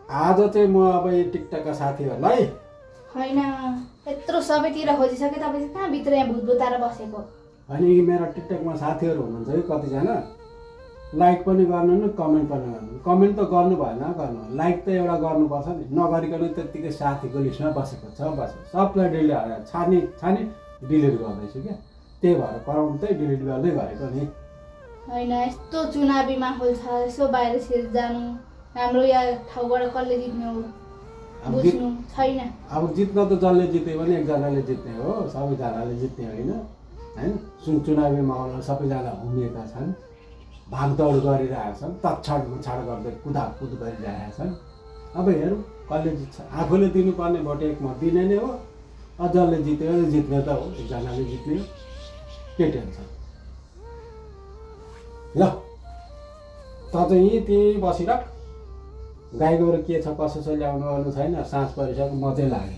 आज चाहिँ म अब यो टिकटकका साथीहरूलाई होइन यत्रो सबैतिर खोजिसके तपाईँ चाहिँ कहाँ भित्र यहाँ भूत भुताएर बसेको अनि मेरो टिकटकमा साथीहरू हुनुहुन्छ है कतिजना लाइक पनि गर्नु न कमेन्ट पनि गर्नु कमेन्ट त गर्नु भएन गर्नु लाइक त एउटा गर्नुपर्छ नि नगरिकन त्यत्तिकै साथीको लिस्टमा बसेको छ सबलाई डिलिट छानी डिलिट गर्दैछु क्या त्यही भएर कराउनु चाहिँ डिलिट गर्दै गरेको नि होइन यस्तो चुनावी माहौल छ यसो बाहिर जानु हाम्रो यहाँ ठाउँबाट कसले जित्ने हो बुझ्नु छैन अब जित्न त जसले जित्यो भने एकजनाले जित्ने हो सबैजनाले जित्ने होइन चुनावी माहौलमा सबैजना हुमिएका छन् भागदौड गरिरहेका छन् तछाड मुछाड गर्दै कुदाकुद गरिरहेका छन् अब हेरौँ कसले जित्छ आफूले दिनुपर्ने भोट एक मत दिने नै हो जसले जित्यो जित्ने त हो एकजनाले जित्ने के टेन्सन ल त चाहिँ यहीँ त्यहीँ बसिरह गाई गोरु के छ कसो छ ल्याउनु ओर्नु छैन साँझ परिसक्यो म चाहिँ लागेँ